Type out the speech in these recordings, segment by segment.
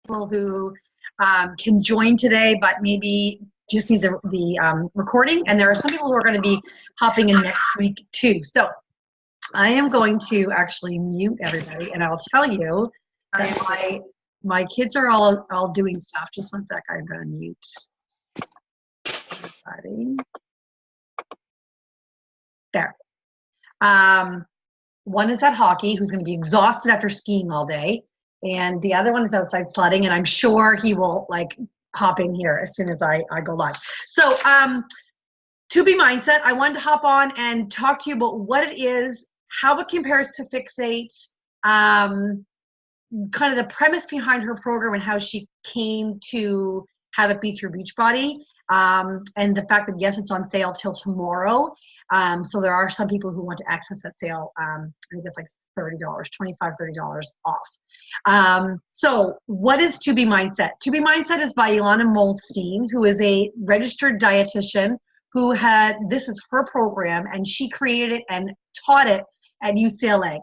people who can join today, but maybe just need the recording. And there are some people who are going to be hopping in next week too. So I am going to actually mute everybody, and I'll tell you that my kids are all doing stuff. Just one sec. I'm going to mute everybody. There. One is at hockey, who's going to be exhausted after skiing all day, and the other one is outside sledding, and I'm sure he will like hop in here as soon as I go live. So to be mindset, I wanted to hop on and talk to you about what it is, how it compares to Fixate, kind of the premise behind her program and how she came to have it be through Beachbody, and the fact that yes, it's on sale till tomorrow. So there are some people who want to access that sale. I think it's like $30, $25, $30 off. So what is To Be Mindset? To Be Mindset is by Ilana Molstein, who is a registered dietitian who this is her program, and she created it and taught it at UCLA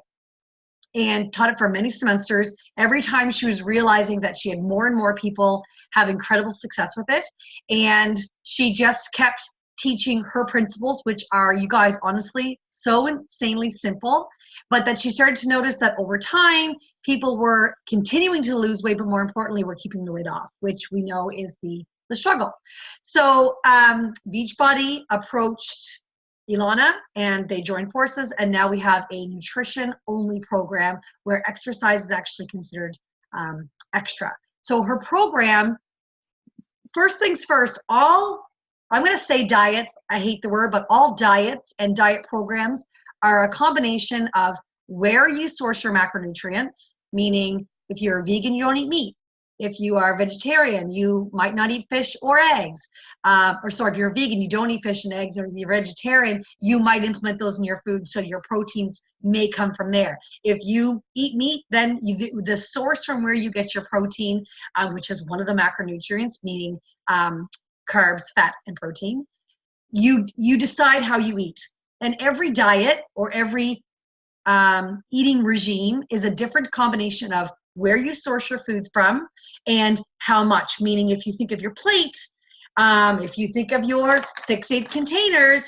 and taught it for many semesters. Every time she was realizing that she had more and more people have incredible success with it. And she just kept teaching her principles, which are, you guys, honestly, so insanely simple, but that she started to notice that over time, people were continuing to lose weight, but more importantly, were keeping the weight off, which we know is the struggle. So Beachbody approached Ilana and they joined forces, and now we have a nutrition-only program where exercise is actually considered extra. So her program, first things first, I'm going to say diets, I hate the word, but all diets and diet programs are a combination of where you source your macronutrients, meaning if you're a vegan, you don't eat meat. If you are a vegetarian, you might not eat fish or eggs. If you're a vegan, you don't eat fish and eggs. Or if you're vegetarian, you might implement those in your food, so your proteins may come from there. If you eat meat, then the source from where you get your protein, which is one of the macronutrients, meaning carbs, fat, and protein, you decide how you eat. And every diet or every eating regime is a different combination of where you source your foods from and how much. Meaning, if you think of your plate, if you think of your Fixate containers,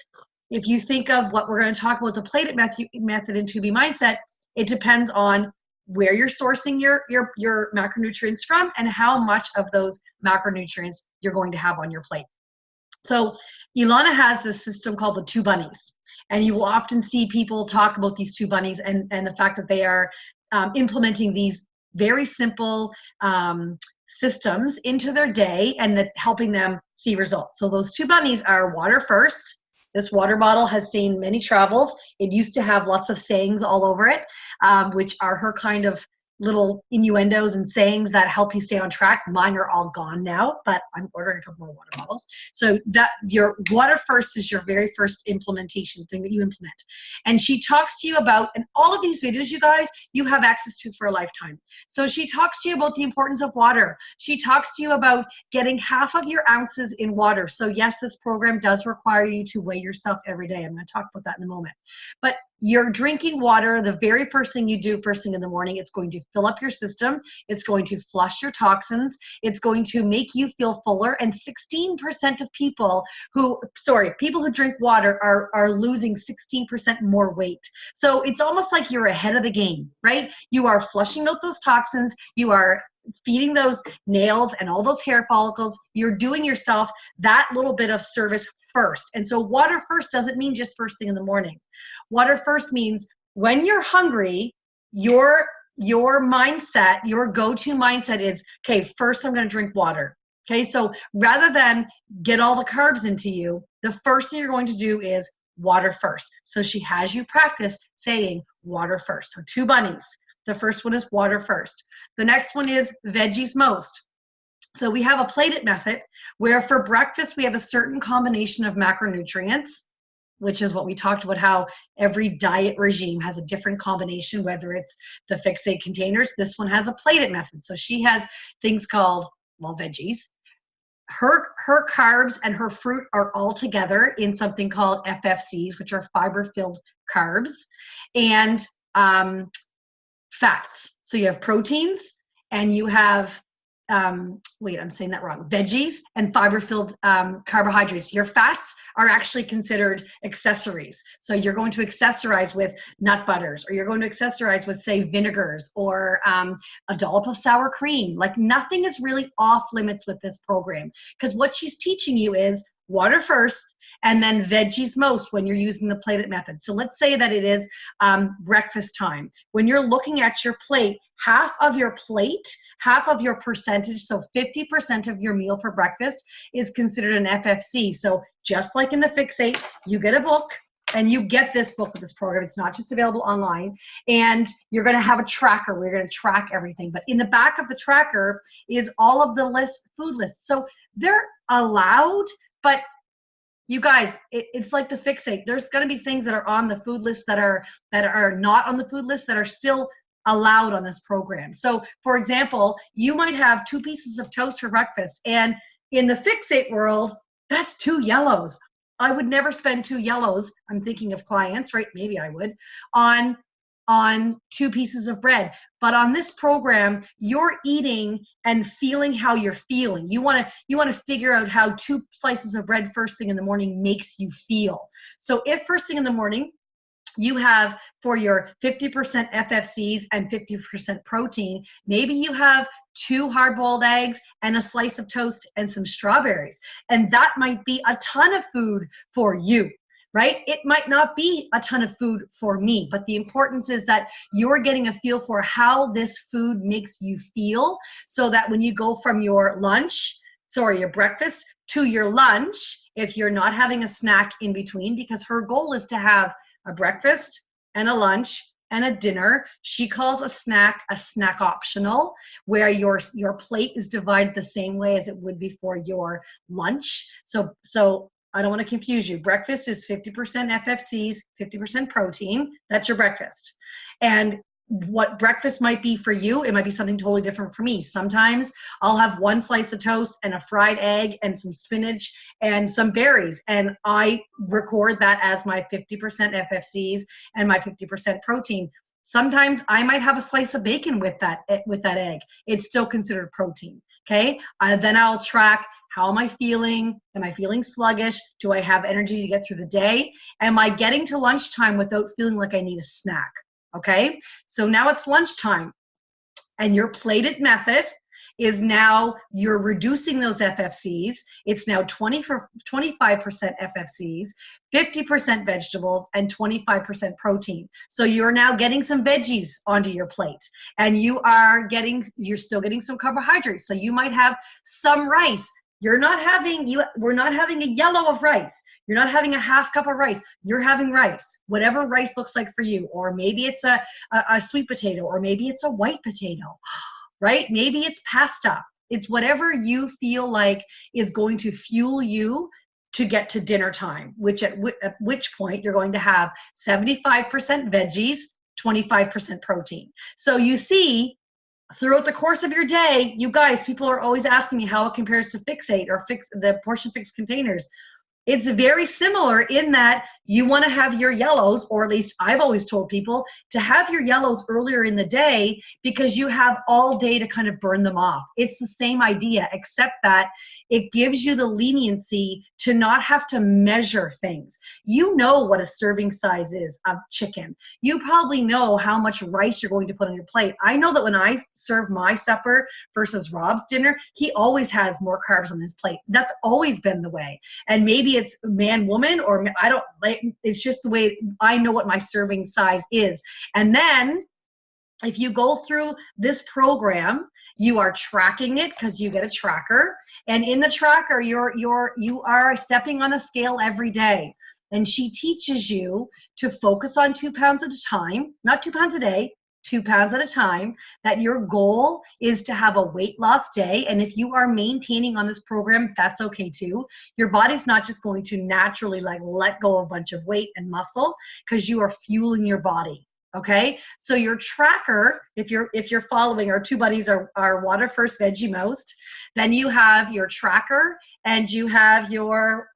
if you think of what we're going to talk about, the plated method in To Be Mindset, it depends on where you're sourcing your macronutrients from and how much of those macronutrients you're going to have on your plate. So Ilana has this system called the two bunnies. And you will often see people talk about these two bunnies and the fact that they are implementing these very simple systems into their day and that's helping them see results. So those two bunnies are water first. This water bottle has seen many travels. It used to have lots of sayings all over it, which are her kind of little innuendos and sayings that help you stay on track. Mine are all gone now, but I'm ordering a couple more water bottles. So that your water first is your very first implementation thing that you implement. And she talks to you about, and all of these videos, you guys, you have access to for a lifetime. So she talks to you about the importance of water. She talks to you about getting half of your ounces in water. So yes, this program does require you to weigh yourself every day. I'm going to talk about that in a moment. But you're drinking water, the very first thing you do first thing in the morning, it's going to fill up your system. It's going to flush your toxins. It's going to make you feel fuller. And 16% of people who drink water are losing 16% more weight. So it's almost like you're ahead of the game, right? You are flushing out those toxins. You are feeding those nails and all those hair follicles. You're doing yourself that little bit of service first. And so water first doesn't mean just first thing in the morning. Water first means when you're hungry, your mindset, your go-to mindset is, okay, first I'm going to drink water. Okay, so rather than get all the carbs into you, the first thing you're going to do is water first. So she has you practice saying water first. So two bunnies. The first one is water first. The next one is veggies most. So we have a plated method where for breakfast we have a certain combination of macronutrients, which is what we talked about, how every diet regime has a different combination, whether it's the Fixate containers. This one has a plated method. So she has things called, veggies. Her carbs and her fruit are all together in something called FFCs, which are fiber-filled carbs, and fats. So you have proteins and you have wait, I'm saying that wrong. Veggies and fiber-filled carbohydrates. Your fats are actually considered accessories. So you're going to accessorize with nut butters, or you're going to accessorize with, say, vinegars, or a dollop of sour cream. Like, nothing is really off limits with this program, because what she's teaching you is water first and then veggies most when you're using the plated method. So let's say that it is breakfast time. When you're looking at your plate, half of your plate, half of your percentage, so 50% of your meal for breakfast is considered an FFC. So just like in the Fixate, you get a book, and you get this book with this program. It's not just available online. And you're going to have a tracker. We're going to track everything. But in the back of the tracker is all of the food lists. So they're allowed, but you guys, it's like the Fixate. There's going to be things that are on the food list that are not on the food list that are still allowed on this program. So, for example, you might have 2 pieces of toast for breakfast, and in the Fixate world, that's 2 yellows. I would never spend 2 yellows. I'm thinking of clients, right? Maybe I would, on 2 pieces of bread. But on this program, you're eating and feeling how you're feeling. You want to figure out how 2 slices of bread first thing in the morning makes you feel. So if first thing in the morning you have, for your 50% FFCs and 50% protein, maybe you have 2 hard-boiled eggs and a slice of toast and some strawberries. And that might be a ton of food for you, right? It might not be a ton of food for me, but the importance is that you're getting a feel for how this food makes you feel, so that when you go from your breakfast to your lunch, if you're not having a snack in between, because her goal is to have a breakfast and a lunch and a dinner. She calls a snack optional, where your plate is divided the same way as it would be for your lunch. So I don't want to confuse you. Breakfast is 50% FFCs, 50% protein. That's your breakfast. And what breakfast might be for you, it might be something totally different for me. Sometimes I'll have 1 slice of toast and a fried egg and some spinach and some berries, and I record that as my 50% FFCs and my 50% protein. Sometimes I might have a slice of bacon with that egg. It's still considered protein. Okay. Then I'll track, how am I feeling? Am I feeling sluggish? Do I have energy to get through the day? Am I getting to lunchtime without feeling like I need a snack? Okay, so now it's lunchtime, and your plated method is now, you're reducing those FFCs. It's now 25% FFCs, 50% vegetables, and 25% protein. So you're now getting some veggies onto your plate, and you're still getting some carbohydrates. So you might have some rice. We're not having a yellow of rice. You're not having a half cup of rice. You're having rice, whatever rice looks like for you. Or maybe it's a sweet potato, or maybe it's a white potato, right? Maybe it's pasta. It's whatever you feel like is going to fuel you to get to dinner time, at which point you're going to have 75% veggies, 25% protein. So you see, throughout the course of your day, you guys, people are always asking me how it compares to Fixate or the Portion Fix containers. It's very similar in that you want to have your yellows, or at least I've always told people to have your yellows earlier in the day, because you have all day to kind of burn them off. It's the same idea, except that it gives you the leniency to not have to measure things. You know what a serving size is of chicken. You probably know how much rice you're going to put on your plate. I know that when I serve my supper versus Rob's dinner, he always has more carbs on his plate. That's always been the way. And maybe it's man, woman, or I don't like, it's just the way I know what my serving size is. And then if you go through this program, you are tracking it, because you get a tracker, and in the tracker you are stepping on a scale every day, and she teaches you to focus on 2 pounds at a time, not 2 pounds a day, 2 pounds at a time, that your goal is to have a weight loss day. And if you are maintaining on this program, that's okay too. Your body's not just going to naturally let go of a bunch of weight and muscle, because you are fueling your body. Okay, so your tracker, if you're following, our 2 buddies are water first, veggie most, then you have your tracker, and you have your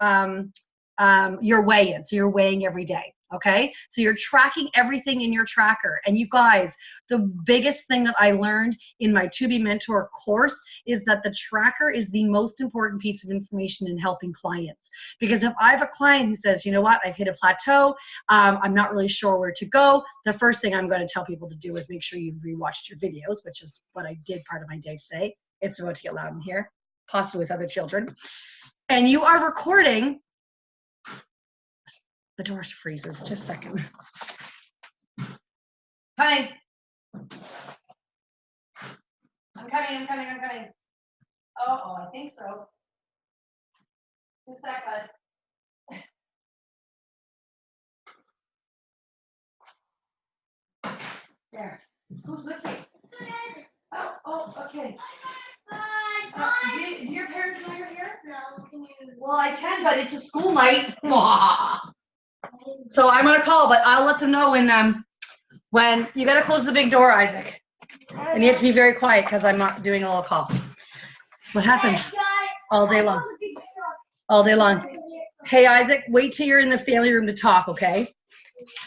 weigh-in. So you're weighing every day. okay? So you're tracking everything in your tracker. And you guys, the biggest thing that I learned in my To Be Mentor course is that the tracker is the most important piece of information in helping clients. Because if I have a client who says, you know what, I've hit a plateau, I'm not really sure where to go, the first thing I'm going to tell people to do is make sure you've rewatched your videos, which is what I did part of my day today. It's about to get loud in here, possibly with other children. And you are recording. The door freezes, just a second. Coming. I'm coming. Oh, I think so. Just a sec, bud. There. Who's with me? Oh, okay. Do your parents know you're here? No. Can you? Well, I can, but it's a school night. So I'm gonna call, but I'll let them know when you gotta close the big door, Isaac. And you have to be very quiet because I'm not doing a little call. That's what happens all day long. All day long. Hey, Isaac, wait till you're in the family room to talk, okay?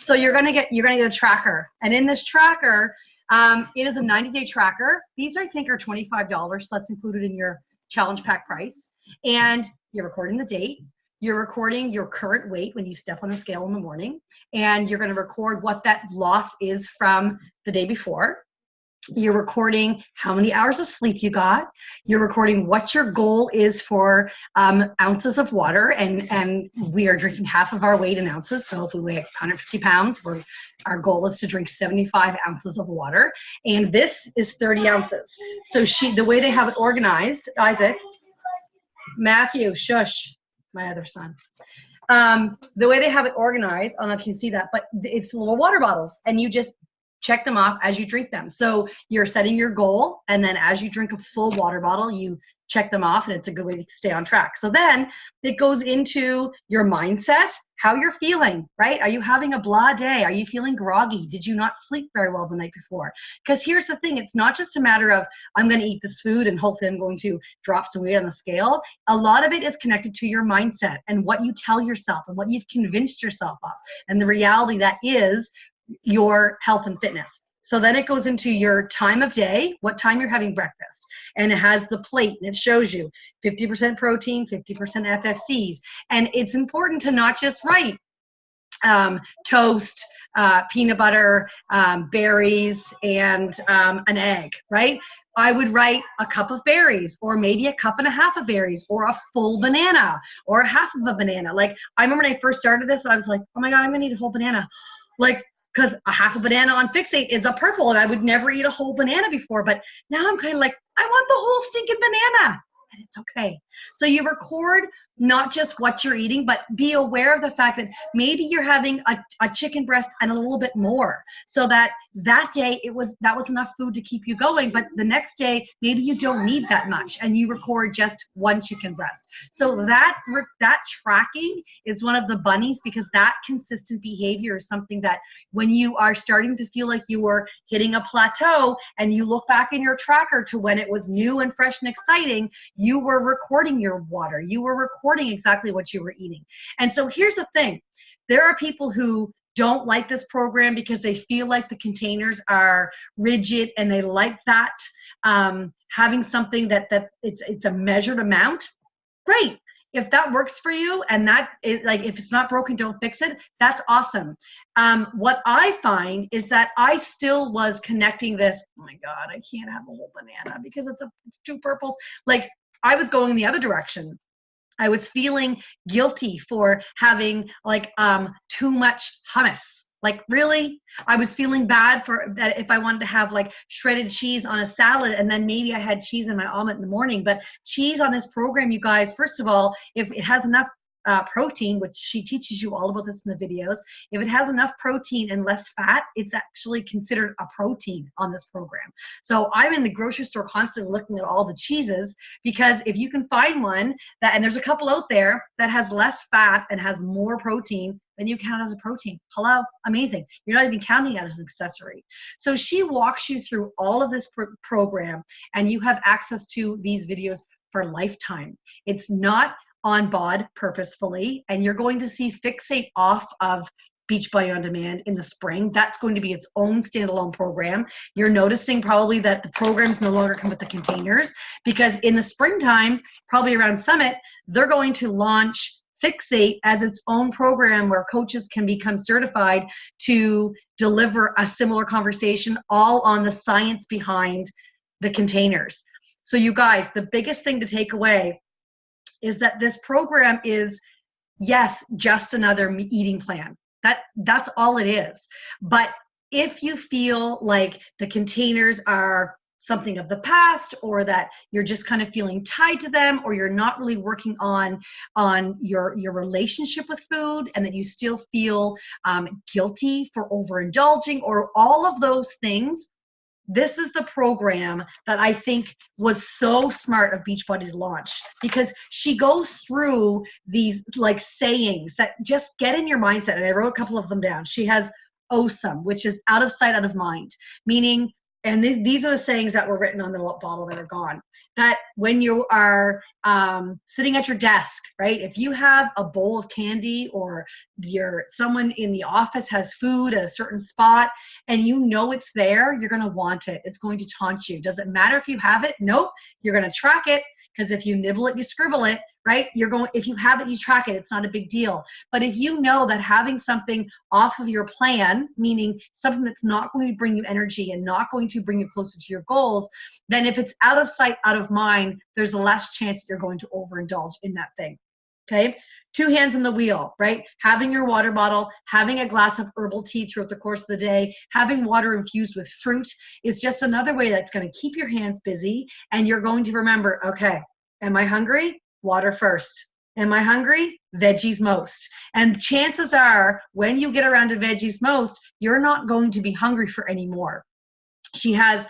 So you're gonna get a tracker, and in this tracker, it is a 90-day tracker. These I think are $25, so that's included in your challenge pack price. And you're recording the date. You're recording your current weight when you step on the scale in the morning, and you're going to record what that loss is from the day before. You're recording how many hours of sleep you got. You're recording what your goal is for ounces of water, and we are drinking half of our weight in ounces. So if we weigh 150 pounds, our goal is to drink 75 ounces of water, and this is 30 ounces. So the way they have it organized, Isaac, Matthew, shush, my other son. The way they have it organized, I don't know if you can see that, but it's little water bottles, and you just check them off as you drink them. So you're setting your goal, and then as you drink a full water bottle, you check them off, and it's a good way to stay on track. So then it goes into your mindset, how you're feeling, right? Are you having a blah day? Are you feeling groggy? Did you not sleep very well the night before? Because here's the thing, it's not just a matter of I'm going to eat this food and hopefully I'm going to drop some weight on the scale. A lot of it is connected to your mindset and what you tell yourself and what you've convinced yourself of, and the reality that is your health and fitness. So then it goes into your time of day, what time you're having breakfast. And it has the plate, and it shows you 50% protein, 50% FFCs. And it's important to not just write toast, peanut butter, berries, and an egg, right? I would write a cup of berries, or maybe a cup and a half of berries, or a full banana, or a half of a banana. Like, I remember when I first started this, I was like, oh my God, I'm gonna eat a whole banana. Like, because a half a banana on Fixate is a purple, and I would never eat a whole banana before, but now I'm kind of like, I want the whole stinking banana, and it's okay. So you record not just what you're eating, but be aware of the fact that maybe you're having a chicken breast and a little bit more, so that day that was enough food to keep you going, but the next day maybe you don't need that much, and you record just one chicken breast. So that tracking is one of the bunnies, because that consistent behavior is something that when you are starting to feel like you were hitting a plateau and you look back in your tracker to when it was new and fresh and exciting, you were recording your water, you were recording exactly what you were eating. And so here's the thing, there are people who don't like this program because they feel like the containers are rigid, and they like that having something that it's a measured amount. Great. If that works for you, and that is like, if it's not broken, don't fix it, that's awesome. What I find is that I still was connecting this, oh my God, I can't have a whole banana because it's two purples. Like, I was going the other direction. I was feeling guilty for having like too much hummus. Like, really? I was feeling bad for that if I wanted to have like shredded cheese on a salad, and then maybe I had cheese in my omelet in the morning. But cheese on this program, you guys, first of all, if it has enough protein, which she teaches you all about this in the videos, if it has enough protein and less fat, it's actually considered a protein on this program. So I'm in the grocery store constantly looking at all the cheeses, because if you can find one that, and there's a couple out there that has less fat and has more protein, then you count as a protein. Hello, amazing. You're not even counting it as an accessory. So she walks you through all of this program, and you have access to these videos for lifetime. It's not on BOD purposefully, and you're going to see Fixate off of Beachbody On Demand in the spring. That's going to be its own standalone program. You're noticing probably that the programs no longer come with the containers, because in the springtime, probably around Summit, they're going to launch Fixate as its own program where coaches can become certified to deliver a similar conversation, all on the science behind the containers. So you guys, the biggest thing to take away is that this program is, yes, just another eating plan. That's all it is. But if you feel like the containers are something of the past, or that you're just kind of feeling tied to them, or you're not really working on your relationship with food, and that you still feel guilty for overindulging, or all of those things, this is the program that I think was so smart of Beachbody to launch, because she goes through these like sayings that just get in your mindset. And I wrote a couple of them down. She has OSAM, which is out of sight, out of mind, meaning, and these are the sayings that were written on the bottle that are gone, that when you are sitting at your desk, right, if you have a bowl of candy, or someone in the office has food at a certain spot and you know it's there, you're going to want it. It's going to taunt you. Does it matter if you have it? Nope. You're going to track it, because if you nibble it, you scribble it, right? If you have it, you track it. It's not a big deal. But if you know that having something off of your plan, meaning something that's not going to bring you energy and not going to bring you closer to your goals, then if it's out of sight, out of mind, there's a less chance that you're going to overindulge in that thing. Okay? 2 hands on the wheel, right? Having your water bottle, having a glass of herbal tea throughout the course of the day, having water infused with fruit is just another way that's going to keep your hands busy. And you're going to remember, okay, am I hungry? Water first. Am I hungry? Veggies most. And chances are, when you get around to veggies most, you're not going to be hungry for any more. She has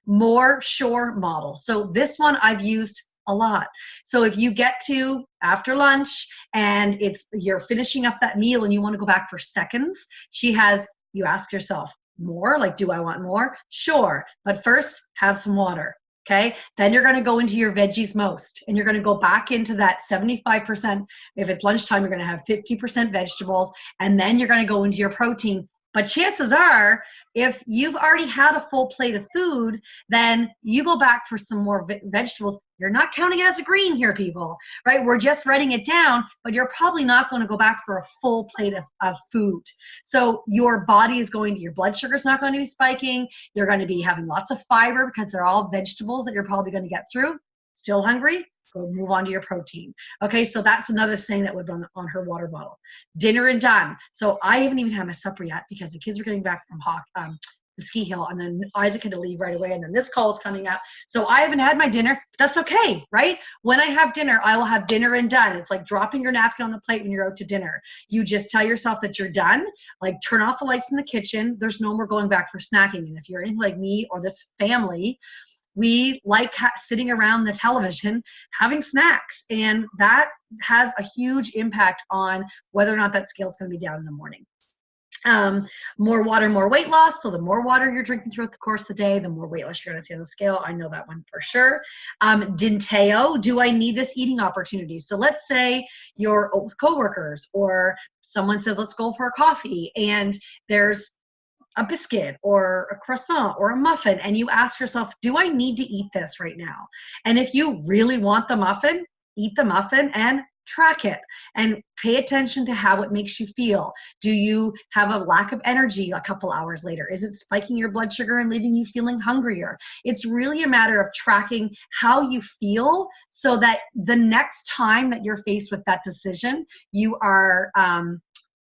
More Sure model. So this one I've used a lot. So if you get to after lunch and you're finishing up that meal and you want to go back for seconds, you ask yourself, more? Like, do I want more? Sure. But first, have some water. Okay. Then you're going to go into your veggies most, and you're going to go back into that 75%. If it's lunchtime, you're going to have 50% vegetables, and then you're going to go into your protein. But chances are, if you've already had a full plate of food, then you go back for some more vegetables. You're not counting it as a green here, people, right? We're just writing it down, but you're probably not going to go back for a full plate of food. So your body is your blood sugar is not going to be spiking. You're going to be having lots of fiber, because they're all vegetables that you're probably going to get through. Still hungry? Go move on to your protein. Okay, so that's another thing that would be on her water bottle. Dinner and done. So I haven't even had my supper yet, because the kids were getting back from the ski hill, and then Isaac had to leave right away, and then this call is coming up. So I haven't had my dinner. That's okay, right? When I have dinner, I will have dinner and done. It's like dropping your napkin on the plate when you're out to dinner. You just tell yourself that you're done, like turn off the lights in the kitchen. There's no more going back for snacking. And if you're anything like me or this family, we like sitting around the television having snacks, and that has a huge impact on whether or not that scale is going to be down in the morning. More water, more weight loss. So the more water you're drinking throughout the course of the day, the more weight loss you're going to see on the scale. I know that one for sure. Dinteo, do I need this eating opportunity? So let's say you're with coworkers, or someone says, let's go for a coffee, and there's a biscuit or a croissant or a muffin, and you ask yourself, do I need to eat this right now? And if you really want the muffin, eat the muffin and track it, and pay attention to how it makes you feel. Do you have a lack of energy a couple hours later? Is it spiking your blood sugar and leaving you feeling hungrier? It's really a matter of tracking how you feel, so that the next time that you're faced with that decision, you are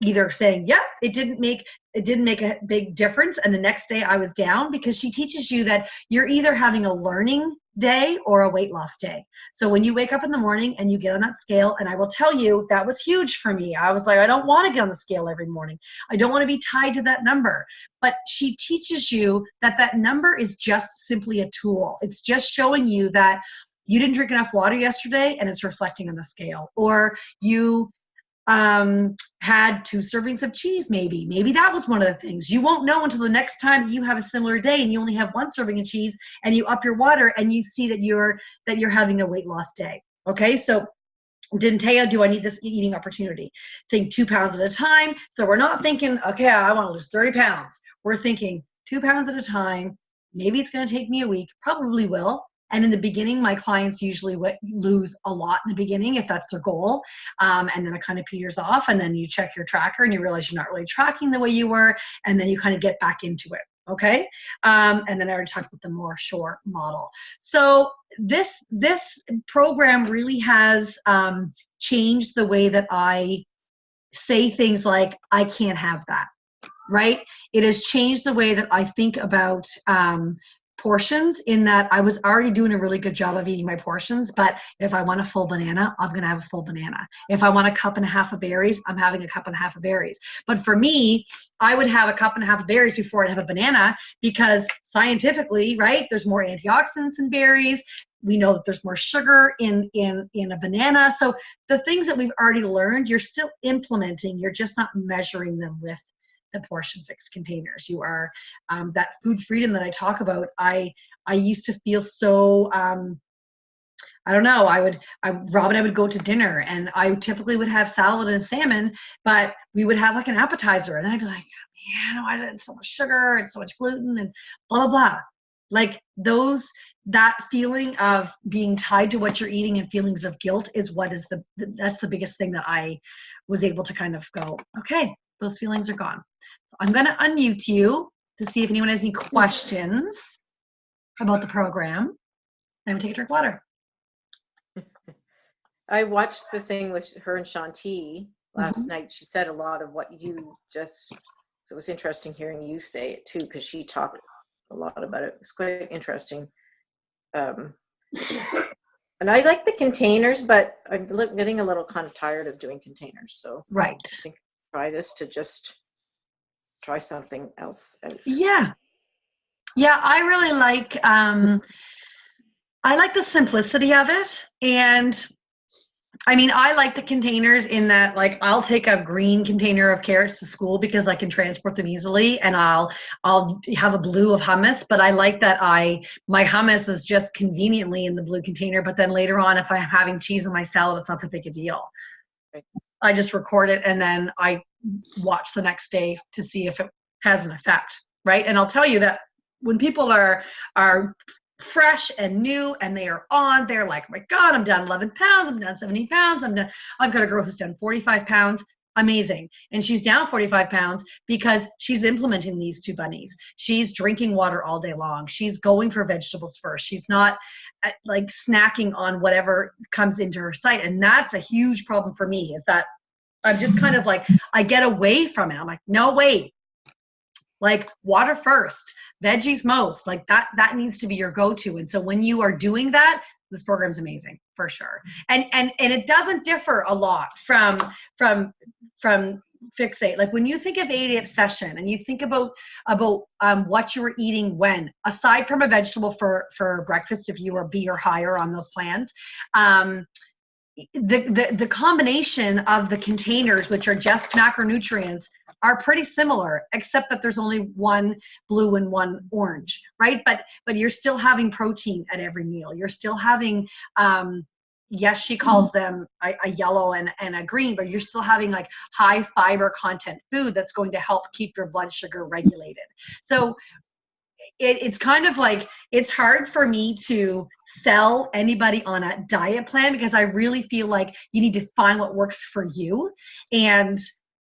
either saying, yep, it didn't make a big difference, and the next day I was down, because she teaches you that you're either having a learning day or a weight loss day. So when you wake up in the morning and you get on that scale, and I will tell you, that was huge for me. I was like, I don't want to get on the scale every morning. I don't want to be tied to that number. But she teaches you that that number is just simply a tool. It's just showing you that you didn't drink enough water yesterday, and it's reflecting on the scale. Or you had 2 servings of cheese, maybe that was one of the things. You won't know until the next time you have a similar day and you only have 1 serving of cheese, and you up your water and you see that you're having a weight loss day. Okay, so Dintea, do I need this eating opportunity? Think 2 pounds at a time. So we're not thinking, okay, I want to lose 30 pounds. We're thinking 2 pounds at a time. Maybe it's going to take me a week, probably will. And in the beginning, my clients usually lose a lot in the beginning if that's their goal. And then it kind of peters off, and then you check your tracker and you realize you're not really tracking the way you were. And then you kind of get back into it. Okay. And then I already talked about the more short model. So this program really has changed the way that I say things like, I can't have that, right? It has changed the way that I think about portions, in that I was already doing a really good job of eating my portions, but if I want a full banana, I'm going to have a full banana. If I want a cup and a half of berries, I'm having a cup and a half of berries. But for me, I would have a cup and a half of berries before I'd have a banana, because scientifically, right, there's more antioxidants in berries. We know that there's more sugar in a banana. So the things that we've already learned, you're still implementing, you're just not measuring them with the portion fix containers. You are that food freedom that I talk about. I used to feel so I don't know. Rob and I would go to dinner, and I typically would have salad and salmon, but we would have like an appetizer, and then I'd be like, man, I did so much sugar and so much gluten and blah blah blah. Like that feeling of being tied to what you're eating and feelings of guilt is what is that's the biggest thing that I was able to kind of go, okay, those feelings are gone. I'm going to unmute you to see if anyone has any questions about the program. I'm going to take a drink of water. I watched the thing with her and Shanti last night. She said a lot of what you just, so it was interesting hearing you say it too, because she talked a lot about it. It was quite interesting. And I like the containers, but I'm getting a little kind of tired of doing containers. So right. I think try this to just try something else out. Yeah, I really like I like the simplicity of it. And I mean, I like the containers in that, like, I'll take a green container of carrots to school because I can transport them easily, and I'll have a blue of hummus. But I like that my hummus is just conveniently in the blue container, but then later on, if I'm having cheese in my salad, it's not that big a deal. Right. I just record it, and then I watch the next day to see if it has an effect, right? And I'll tell you that when people are fresh and new and they're like, oh my God, I'm down 11 pounds, I'm down 70 pounds, I've got a girl who's down 45 pounds. Amazing. And she's down 45 pounds because she's implementing these two bunnies. She's drinking water all day long. She's going for vegetables first. She's not like snacking on whatever comes into her sight. And that's a huge problem for me, is that I'm just kind of like, I get away from it. I'm like, no, wait. Like, water first, veggies most, like that needs to be your go-to. And so when you are doing that, this program's amazing for sure. And it doesn't differ a lot from Fixate. Like, when you think of 8 Obsession and you think about what you were eating when, aside from a vegetable for breakfast, if you are B or higher on those plans, the combination of the containers, which are just macronutrients, are pretty similar, except that there's only one blue and one orange, right? But you're still having protein at every meal. You're still having, yes, she calls them a yellow and a green, but you're still having like high fiber content food that's going to help keep your blood sugar regulated. So it's kind of like, it's hard for me to sell anybody on a diet plan, because I really feel like you need to find what works for you. And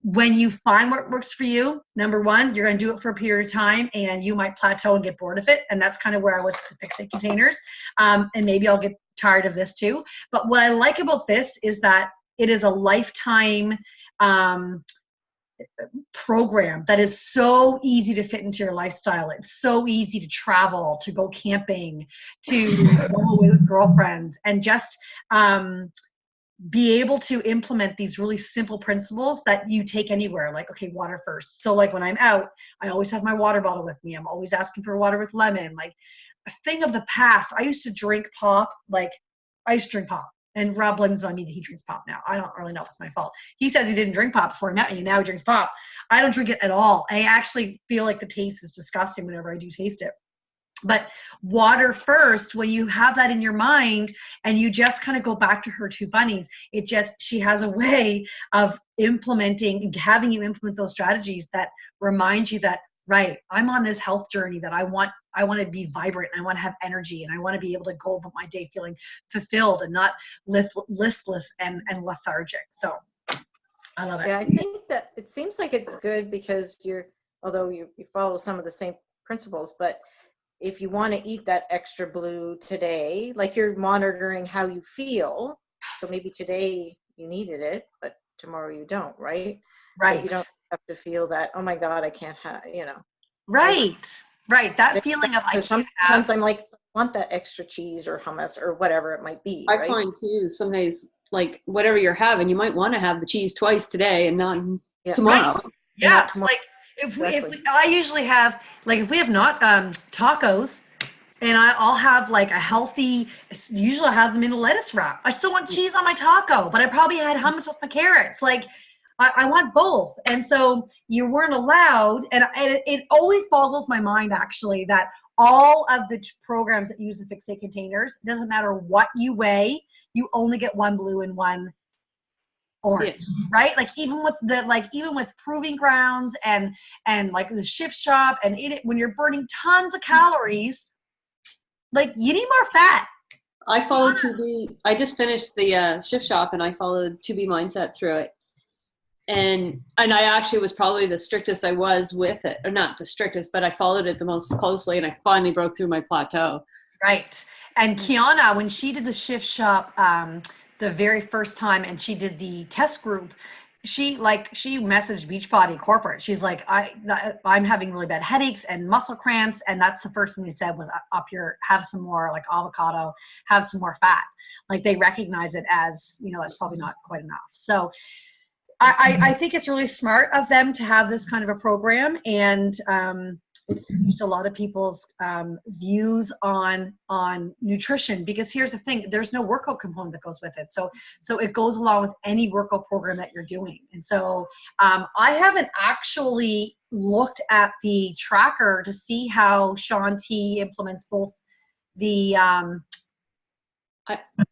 when you find what works for you, number one, you're going to do it for a period of time, and you might plateau and get bored of it. And that's kind of where I was with the Fixate containers. And maybe I'll get tired of this too. But what I like about this is that it is a lifetime program that is so easy to fit into your lifestyle. It's so easy to travel, to go camping, to go away with girlfriends, and just be able to implement these really simple principles that you take anywhere. Like, okay, water first. So like when I'm out, I always have my water bottle with me. I'm always asking for water with lemon. Like, a thing of the past, I used to drink pop. And Rob blames on me that he drinks pop now. I don't really know. It's my fault. He says he didn't drink pop before he met me, and now he drinks pop. I don't drink it at all. I actually feel like the taste is disgusting whenever I do taste it. But water first, when you have that in your mind, and you just kind of go back to her two bunnies. She has a way of implementing, having you implement those strategies that remind you that, right, I'm on this health journey that I want to be vibrant, and I want to have energy, and I want to be able to go about my day feeling fulfilled and not listless and lethargic. So I love it. Yeah, I think that it seems like it's good because although you follow some of the same principles, but if you want to eat that extra blue today, like you're monitoring how you feel. So maybe today you needed it, but tomorrow you don't, right? Right. But you don't have to feel that, oh my God, I can't have, Right. Right. That feeling of sometimes I'm like, I want that extra cheese or hummus or whatever it might be. I find too, some days, like whatever you're having, you might want to have the cheese twice today and not tomorrow. Right. Yeah. Like I usually have, like, if we have not tacos, and I'll have like a healthy, usually I have them in a lettuce wrap. I still want cheese on my taco, but I probably had hummus with my carrots. Like, I want both. And so you weren't allowed, and it always boggles my mind, actually, that all of the programs that use the fixate containers, it doesn't matter what you weigh, you only get one blue and one orange, right? Like even with Proving Grounds and like the Shift Shop, and when you're burning tons of calories, like you need more fat. I follow 2B. I just finished the Shift Shop, and I followed 2B Mindset through it. And I actually was probably the strictest I was with it, or not the strictest, but I followed it the most closely, and I finally broke through my plateau. Right. And Kiana, when she did the Shift Shop the very first time, and she did the test group, she messaged Beachbody corporate. She's like, I'm having really bad headaches and muscle cramps, and that's the first thing they said was have some more like avocado, have some more fat. Like they recognize it as, that's probably not quite enough. So I think it's really smart of them to have this kind of a program, and it's changed a lot of people's views on nutrition, because here's the thing, there's no workout component that goes with it. So it goes along with any workout program that you're doing. And so I haven't actually looked at the tracker to see how Shaun T implements both the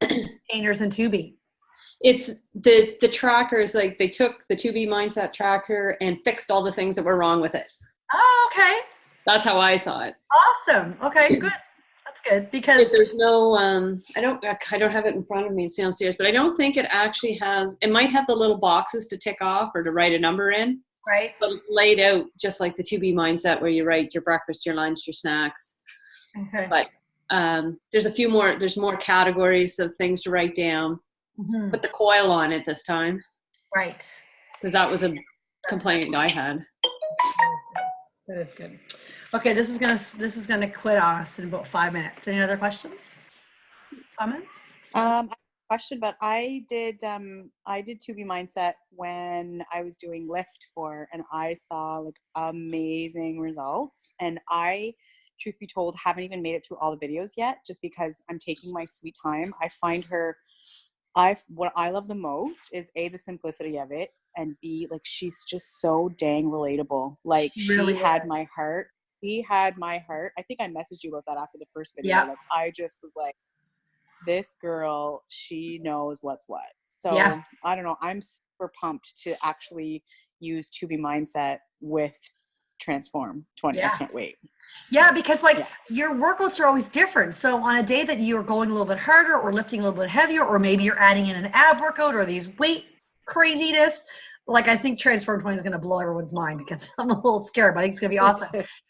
containers and 2B. It's the trackers, like they took the 2B Mindset tracker and fixed all the things that were wrong with it. Oh, okay. That's how I saw it. Awesome. Okay, good. That's good, because if there's no I don't have it in front of me, it's downstairs, but I don't think it actually has, it might have the little boxes to tick off or to write a number in. Right. But it's laid out just like the 2B Mindset, where you write your breakfast, your lunch, your snacks. Okay. But there's more categories of things to write down. Mm-hmm. Put the coil on it this time. Right. Because that was a complaint I had. That is good. Okay, this is gonna quit us in about 5 minutes. Any other questions? Comments? Question, but I did 2B Mindset when I was doing Lift and I saw like amazing results, and I, truth be told, haven't even made it through all the videos yet, just because I'm taking my sweet time. I find her, what I love the most is A, the simplicity of it, and B, like she's just so dang relatable. Like she had my heart. She had my heart. I think I messaged you about that after the first video. Yeah. Like I just was like, this girl, she knows what's what. So I don't know. I'm super pumped to actually use 2B Mindset with Transform 20. I can't wait. Yeah, because your workouts are always different. So on a day that you're going a little bit harder or lifting a little bit heavier, or maybe you're adding in an ab workout or these weight craziness, like I think Transform 20 is going to blow everyone's mind, because I'm a little scared, but I think it's going to be awesome.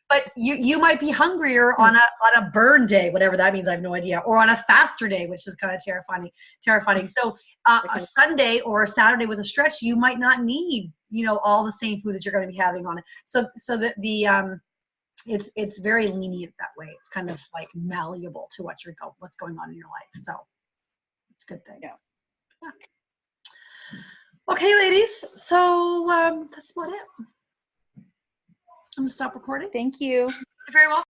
But you might be hungrier on a burn day, whatever that means, I have no idea, or on a faster day, which is kind of terrifying. So a Sunday or a Saturday with a stretch, you might not need, all the same food that you're going to be having on it. So it's very lenient that way. It's kind of like malleable to what's going on in your life. So it's a good thing. Yeah. Okay, ladies. So that's about it. I'm gonna stop recording. Thank you. You're very welcome.